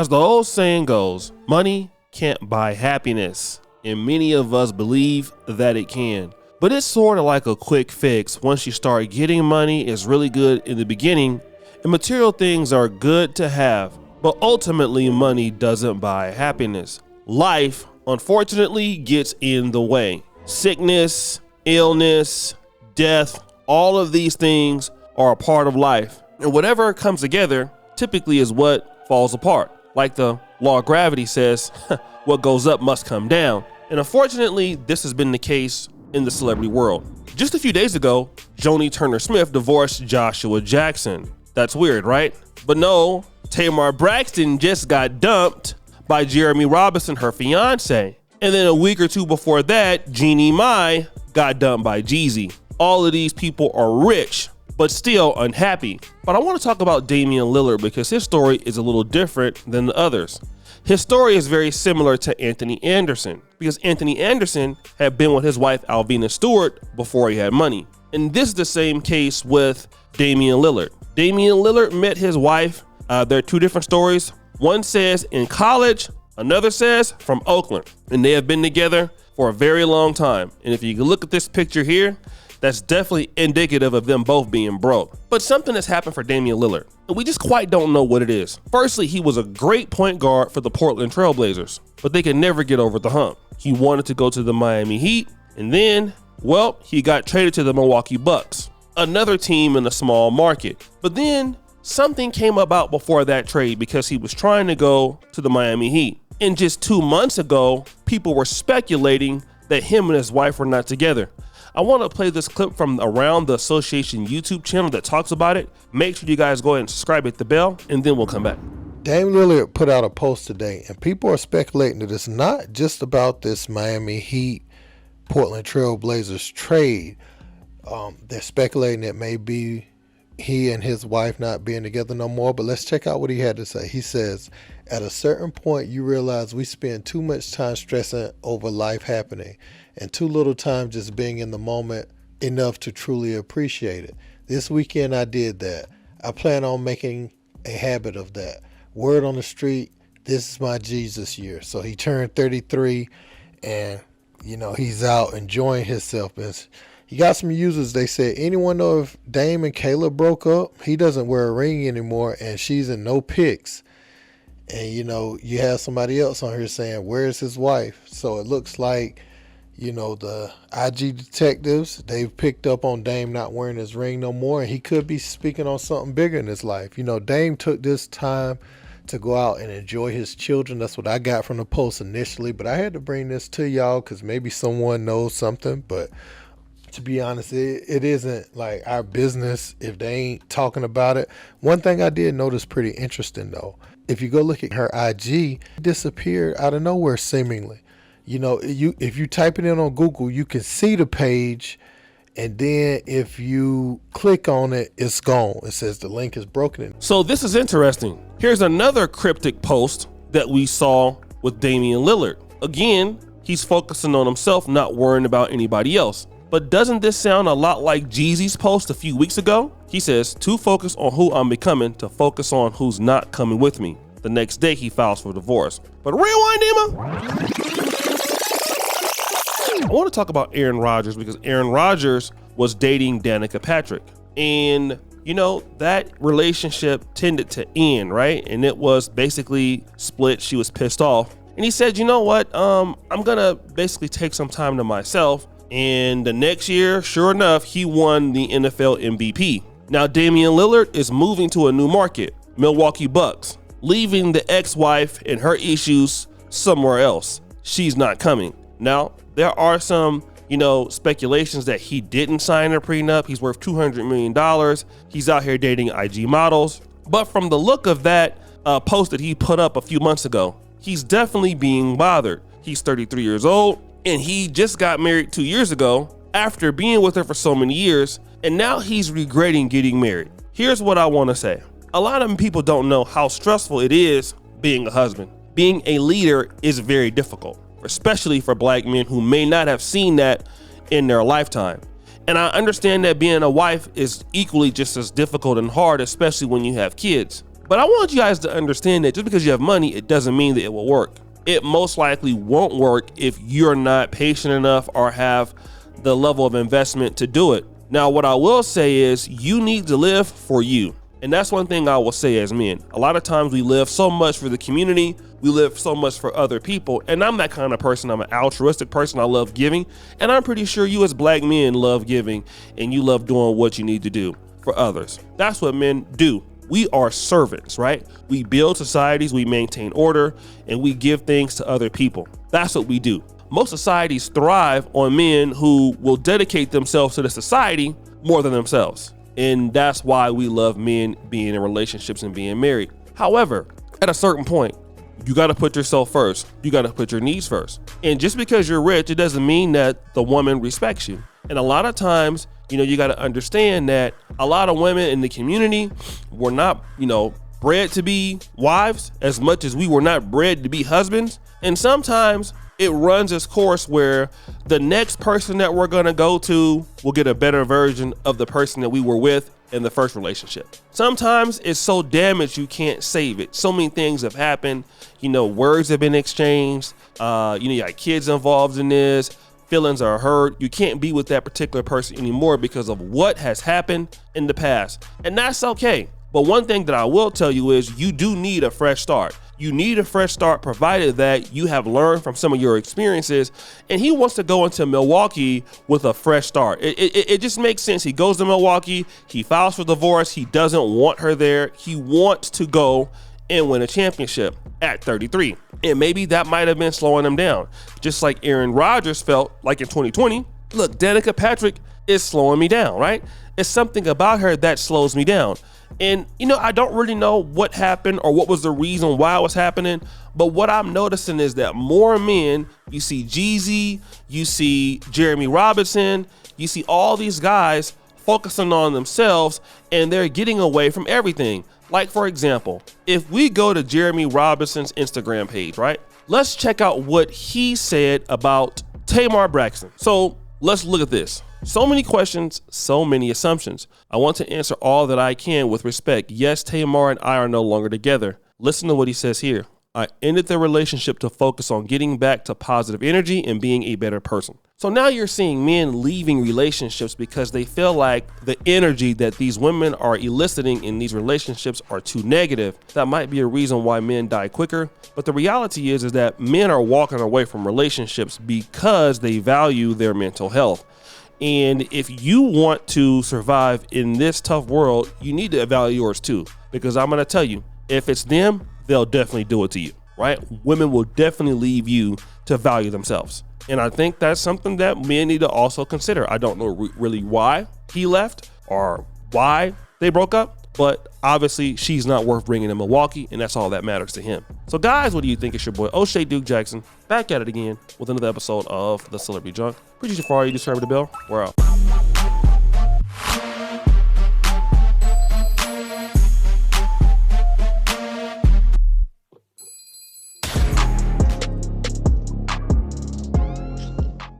As the old saying goes, money can't buy happiness, and many of us believe that it can. But it's sort of like a quick fix. Once you start getting money, it's really good in the beginning, and material things are good to have, but ultimately money doesn't buy happiness. Life, unfortunately, gets in the way. Sickness, illness, death, all of these things are a part of life, and whatever comes together typically is what falls apart. Like the law of gravity says, what goes up must come down. And unfortunately, this has been the case in the celebrity world. Just a few days ago, Joni Turner-Smith divorced Joshua Jackson. That's weird, right? But no, Tamar Braxton just got dumped by Jeremy Robinson, her fiance. And then a week or two before that, Jeannie Mai got dumped by Jeezy. All of these people are rich, but still unhappy. But I want to talk about Damian Lillard because his story is a little different than the others. His story is very similar to Anthony Anderson because Anthony Anderson had been with his wife Alvina Stewart before he had money. And this is the same case with Damian Lillard. Damian Lillard met his wife. There are two different stories. One says in college, another says from Oakland. And they have been together for a very long time. And if you can look at this picture here, that's definitely indicative of them both being broke. But something has happened for Damian Lillard, and we just quite don't know what it is. Firstly, he was a great point guard for the Portland Trail Blazers, but they could never get over the hump. He wanted to go to the Miami Heat, and then, well, he got traded to the Milwaukee Bucks, another team in a small market. But then something came about before that trade because he was trying to go to the Miami Heat. And just 2 months ago, people were speculating that him and his wife were not together. I want to play this clip from Around the Association YouTube channel that talks about it. Make sure you guys go ahead and subscribe, hit the bell, and then we'll come back. Dame Lillard put out a post today, and people are speculating that it's not just about this Miami Heat Portland Trail Blazers trade. They're speculating it may be he and his wife not being together no more, but let's check out what he had to say. He says, at a certain point, you realize we spend too much time stressing over life happening and too little time just being in the moment enough to truly appreciate it. This weekend, I did that. I plan on making a habit of that. Word on the street, this is my Jesus year. So he turned 33 and, he's out enjoying himself. You got some users, they said, anyone know if Dame and Kay'La broke up? He doesn't wear a ring anymore and she's in no pics. And, you have somebody else on here saying, where's his wife? So it looks like, the IG detectives, they've picked up on Dame not wearing his ring no more. And he could be speaking on something bigger in his life. Dame took this time to go out and enjoy his children. That's what I got from the post initially. But I had to bring this to y'all because maybe someone knows something. But to be honest, it isn't like our business if they ain't talking about it. One thing I did notice pretty interesting, though. If you go look at her IG, it disappeared out of nowhere seemingly. If you type it in on Google, you can see the page, and then if you click on it, it's gone. It says the link is broken. So this is interesting. Here's another cryptic post that we saw with Damian Lillard. Again, he's focusing on himself, not worrying about anybody else. But doesn't this sound a lot like Jeezy's post a few weeks ago? He says, too focused on who I'm becoming to focus on who's not coming with me. The next day, he files for divorce. But rewind, Emma. I want to talk about Aaron Rodgers because Aaron Rodgers was dating Danica Patrick. And, that relationship tended to end, right? And it was basically split. She was pissed off. And he said, you know what? I'm going to basically take some time to myself. And the next year, sure enough, he won the NFL MVP. Now, Damian Lillard is moving to a new market, Milwaukee Bucks, leaving the ex-wife and her issues somewhere else. She's not coming. Now, there are some, speculations that he didn't sign a prenup. He's worth $200 million. He's out here dating IG models. But from the look of that post that he put up a few months ago, he's definitely being bothered. He's 33 years old. And he just got married 2 years ago after being with her for so many years. And now he's regretting getting married. Here's what I want to say. A lot of people don't know how stressful it is being a husband. Being a leader is very difficult, especially for black men who may not have seen that in their lifetime. And I understand that being a wife is equally just as difficult and hard, especially when you have kids. But I want you guys to understand that just because you have money, it doesn't mean that it will work. It most likely won't work if you're not patient enough or have the level of investment to do it. Now, what I will say is you need to live for you. And that's one thing I will say as men. A lot of times we live so much for the community, we live so much for other people. And I'm that kind of person. I'm an altruistic person. I love giving. And I'm pretty sure you as black men love giving and you love doing what you need to do for others. That's what men do. We are servants, right? We build societies, we maintain order, and we give things to other people. That's what we do. Most societies thrive on men who will dedicate themselves to the society more than themselves. And that's why we love men being in relationships and being married. However, at a certain point, you got to put yourself first. You got to put your needs first. And just because you're rich, it doesn't mean that the woman respects you. And a lot of times, you got to understand that a lot of women in the community were not, bred to be wives as much as we were not bred to be husbands. And sometimes it runs its course where the next person that we're going to go to will get a better version of the person that we were with in the first relationship. Sometimes it's so damaged you can't save it. So many things have happened. Words have been exchanged. You got kids involved in this. Feelings are hurt. You can't be with that particular person anymore because of what has happened in the past. And that's okay. But one thing that I will tell you is you do need a fresh start. You need a fresh start provided that you have learned from some of your experiences. And he wants to go into Milwaukee with a fresh start. It just makes sense. He goes to Milwaukee. He files for divorce. He doesn't want her there. He wants to go and win a championship at 33. And maybe that might have been slowing him down. Just like Aaron Rodgers felt like in 2020. Look, Danica Patrick is slowing me down, right? It's something about her that slows me down. And, I don't really know what happened or what was the reason why it was happening. But what I'm noticing is that more men, you see Jeezy, you see Jeremy Robinson, you see all these guys focusing on themselves and they're getting away from everything. Like, for example, if we go to Jeremy Robinson's Instagram page, right? Let's check out what he said about Tamar Braxton. So let's look at this. So many questions, so many assumptions. I want to answer all that I can with respect. Yes, Tamar and I are no longer together. Listen to what he says here. I ended the relationship to focus on getting back to positive energy and being a better person. So now you're seeing men leaving relationships because they feel like the energy that these women are eliciting in these relationships are too negative. That might be a reason why men die quicker. But the reality is that men are walking away from relationships because they value their mental health. And if you want to survive in this tough world, you need to value yours too. Because I'm going to tell you, if it's them, they'll definitely do it to you, right? Women will definitely leave you to value themselves. And I think that's something that men need to also consider. I don't know really why he left or why they broke up, but obviously she's not worth bringing to Milwaukee, and that's all that matters to him. So guys, what do you think? It's your boy O'Shea Duke Jackson back at it again with another episode of The Celebrity Junk. Appreciate you for all you do, serve the bell. We're out.